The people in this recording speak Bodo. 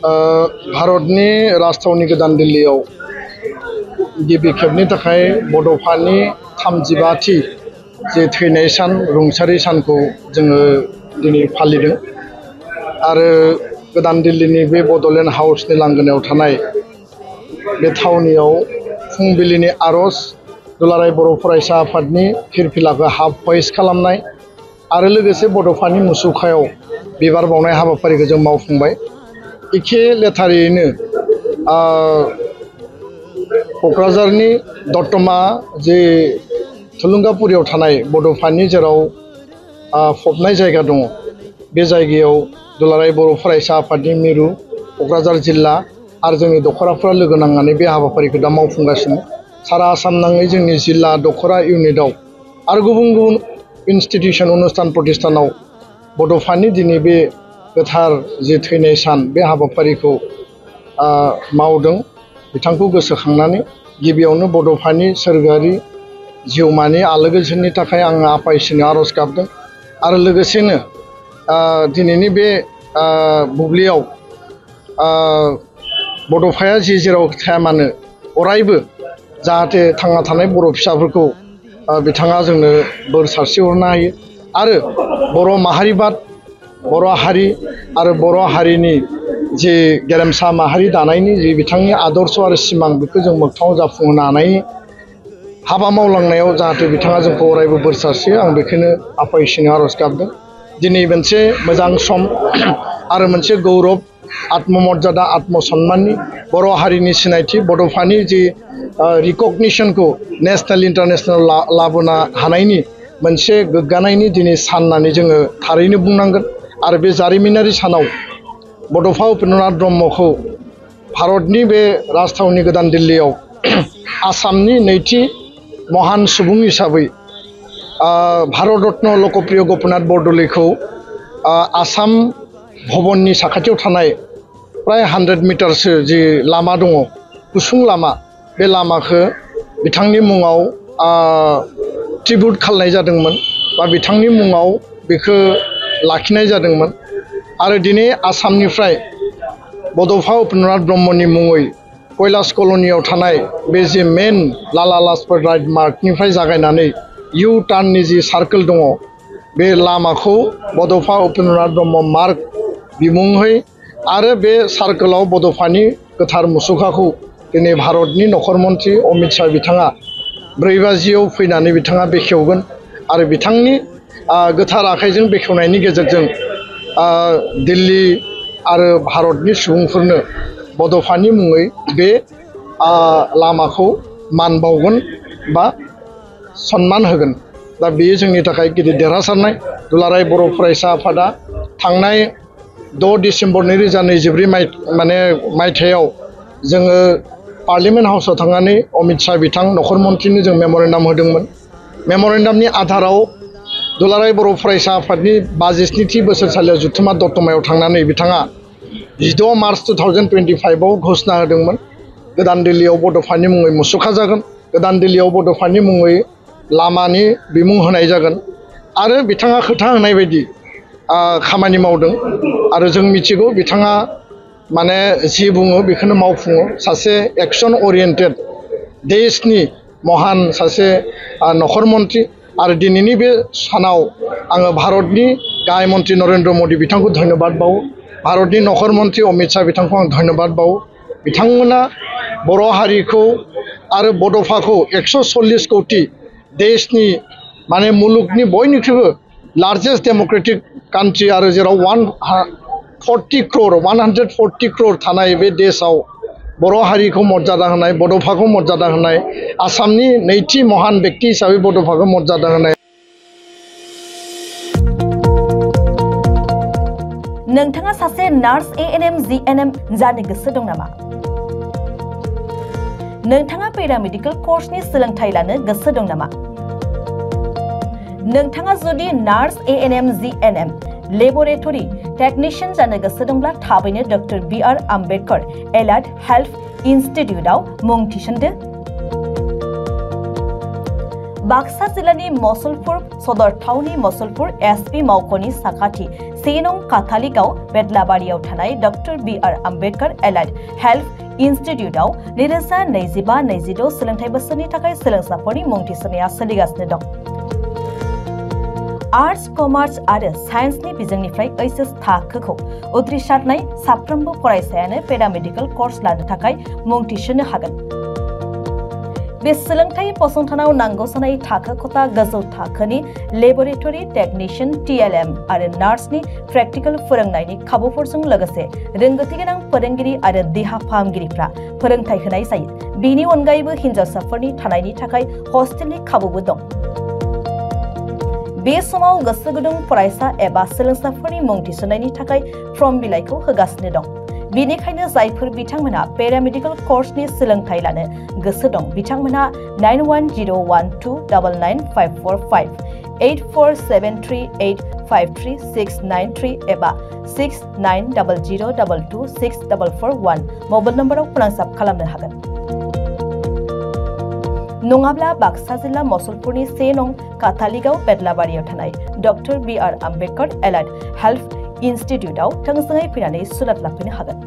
भारतनि राजथावनि गोदान दिल्लीयाव गिबि खेबनि थाखाय बड'फानि 35थि जे थैनाय सान रुंसारि सानखौ जोङो दिनै फालिदों आरो गोदान दिल्लीनि बे बड'लेण्ड हाउसनि लांगोनायाव थानाय बे थावनियाव फुंबिलिनि आर'ज दुलाराय बर' फरायसा आफादनि फिरफिलाखौ हाफ वाइस खालामनाय आरो लोगोसे बड'फानि मुसुखायाव बिबार बावनाय हाबाफारिखौ जों मावफुंबाय। एखे लेथारैनो क'क्राझारनि दतमा जे थुलुंगापुरियाव थानाय बड'फानि जेराव फबनाय जायगा दङ बे जायगायाव दुलाराय बर' फरायसा आफादनि मिरु क'क्राझार जिल्ला आरो जोंनि दख'राफ्रा लोगो नांनानै बे हाबाफारिखौ दा मावफुंगासिनो। सारा आसाम नाङै जोंनि जिल्ला दख'रा इउनिटआव आरो गुबुन गुबुन इनस्टिटिउसन अनुस्थान प्रतिष्ठानाव बड'फानि दिनै बे गोथार जे थैनाय सान बे हाबाफारिखौ मावदों। बिथांखौ गोसोखांनानै गिबियावनो बड'फानि सोरगोआरि जिउमानि आलो गोजोननि थाखाय आङो आफा इसोरनियाव आर'ज गाबदों आरो लोगोसेनो दिनैनि बे बुब्लियाव बड'फाया जेराव थाया मानो अरायबो जाहाथे थांना थानाय बर' फिसाफोरखौ बिथाङा जोंनो बोर सारस्रिहरनो हायो आरो बर' माहारिबाद बर' हारि आरो बर' हारिनि जे गेरेमसा माहारि दानायनि जे बिथांनि आदर्श आरो सिमां बेखौ जों मोगथाङाव जाफुंहोनो हानायनि हाबा मावलांनायाव जाहाथे बिथाङा जोंखौ अरायबो बोर सारस्रियो आं बेखौनो आफा इसोरनियाव आर'ज गाबदों। दिनै मोनसे मोजां सम आरो मोनसे गौरब आत्ममर्यादा आत्मसन्माननि बर' हारिनि सिनायथि बड'फानि जि रिकगनिसनखौ नेसनेल इन्टारनेसनेल लाबोनो हानायनि मोनसे गोग्गानायनि दिनै सान होननानै जोङो थारैनो बुंनांगोन आरो बे जारिमिनारि सानाव बड'फा उपेन्द्रनाथ ब्रह्मखौ भारतनि बे राजथावनि गोदान दिल्लीयाव आसामनि नैथि महान सुबुं हिसाबै भारत रत्न लकप्रिय गपिनाथ बरदलैखौ आसाम भवननि साखाथियाव थानाय प्राय 100 मिटारसो जि लामा दङ गुसुं लामा बे लामाखौ बिथांनि मुङाव ट्रिबिउट खालामनाय जादोंमोन बा बिथांनि मुङाव बेखौ लाखिनाय जादोंमोन आरो दिनै आसामनिफ्राय बड'फा उपेन्द्रनाथ ब्रह्मनि मुङै कैलाश कल'नियाव थानाय बे जे मेन लाला लाजपत राय मार्गनिफ्राय जागायनानै इउ टार्ननि जि सार्कोल दङ बे लामाखौ बड'फा उपेन्द्रनाथ ब्रह्म मार्ग बिमुङै आरो बे सार्कोलाव बड'फानि गोथार मुसुखाखौ दिनै भारतनि नखर मन्त्रि अमित शाह बिथाङा 4 बाजियाव फैनानै बिथाङा बेखेवगोन आरो बिथांनि गोथार आखाइजों बेखेवनायनि गेजेरजों दिल्ली आरो भारतनि सुबुंफोरनो बड'फानि मुङै बे लामाखौ मान बावगोन बा सन्मान होगोन। दा बेयो जोंनि थाखाय गिदिर देरहासारनाय। दुलाराय बर' फरायसा आफादा थांनाय 6 डिसेम्बर 2024 मायथाइयाव जोङो पार्लियामेन्ट हाउसआव थांनानै अमित शाह बिथां नखर मन्थ्रिनो जों मेम'रेन्डाम होदोंमोन। मेम'रेन्डामनि आधाराव दुलाराय बर' फरायसा आफादनि 57थि बोसोरसालियाव जुथुमा दतमायाव थांनानै बिथाङा 16 मार्च 2025आव घोषणा होदोंमोन गोदान दिल्लीयाव बड'फानि मुङै मुसुखा जागोन, गोदान दिल्लीयाव बड'फानि मुङै लामानि बिमुं होनाय जागोन आरो बिथाङा खोथा होनाय बायदि खामानि मावदों आरो जों मिथिगौ बिथाङा माने जि बुङो बेखौनो मावफुङो। सासे एक्सन ओरिएन्टेड देशनि महान सासे नखर मन्त्रि आरो दिनैनि बे सानाव आङो भारतनि गाहाय मन्त्रि नरेन्द्र मदि बिथांखौ धन्यबाद बावो, भारतनि नखर मन्त्रि अमित शाह बिथांखौ आं धन्यबाद बावो। बिथांमोना बर' हारिखौ आरो बड'फाखौ 140 कौटि देशनि माने मुलुगनि बयनिख्रुइबो लार्जेस्ट डेम'क्रेटिक कान्ट्रि आरो जेराव 140 क्रर थानाय बे देशआव बर' हारिखौ मर्यादा होनाय, बड'फाखौ मर्यादा होनाय, आसामनि नैथि महान व्यक्ति हिसाबै बड'फाखौ मर्यादा होनाय। नोंथाङा सासे नार्स ANM GNM जानो गोसो दं नामा? नोंथाङा पेरामेडिकेल कर्सनि सोलोंथाइ लानो गोसो दं नामा? नोंथाङा जुदि nurse ANM GNM laboratory technician जानो गोसो दंब्ला थाबैनो doctor BR Ambedkar allied health इन्स्टिट्यूटआव मुं थिसनदो। बाक्सा जिल्लानि मसलपुर सदर टाउननि मसलपुर SP मावख'नि साखाथि से नं काथालिगाव बेदलाबारियाव थानाय डक्टर बि.आर. आम्बेडकार एलाइड हेल्थ इन्स्टिट्यूटआव 2025-26 सोलोंथाइ बोसोरनि थाखाय सोलोंसाफोरनि मुं थिसननाया सोलिगासिनो दं। आर्ट्स, कमार्स आरो साइन्सनि बिजोंनिफ्राय एचएस थाखोखौ उथ्रिसारनाय साफ्रोमबो फरायसायानो पेरामेडिकेल कर्स लानो थाखाय मुं थिसननो हागोन। बे सोलोंथाइ फसंथानाव नांगौ जानाय थाखो खथा गोजौ थाखोनि लेबरेटरि टेक्निशियान TLM आरो नार्सनि प्रेक्टिकेल फोरोंनायनि खाबुफोरजों लोगोसे रोंगौथि गोनां फोरोंगिरि आरो देहा फाहामगिरिफ्रा फोरोंथाइ होनाय जायो। बेनि अनगायैबो हिन्जावसाफोरनि थानायनि थाखाय हस्टेलनि खाबुबो दं। बे समाव गोसो गुदुं फरायसा एबा सोलोंसाफोरनि मुं थिसननायनि थाखाय फर्म बिलाइखौ होगासिनो दं। बेनिखायनो जायफोर बिथांमोनहा पेरामेडिकेल कर्सनि सोलोंथाइ लानो गोसो दं बिथांमोनहा 9101299545 8473853693 एबा 6900226441 मबाइल नम्बराव फोनांजाब खालामनो हागोन। नङाब्ला बाक्सा जिल्ला मसलपुरनि 1 नं काथालिगाव बेदलाबारियाव थानाय डक्टर बि.आर. आम्बेडकार एलाइड हेल्थ इन्स्टिट्यूटआव थोंजोङै फैनानै सुलाद लाफैनो हागोन।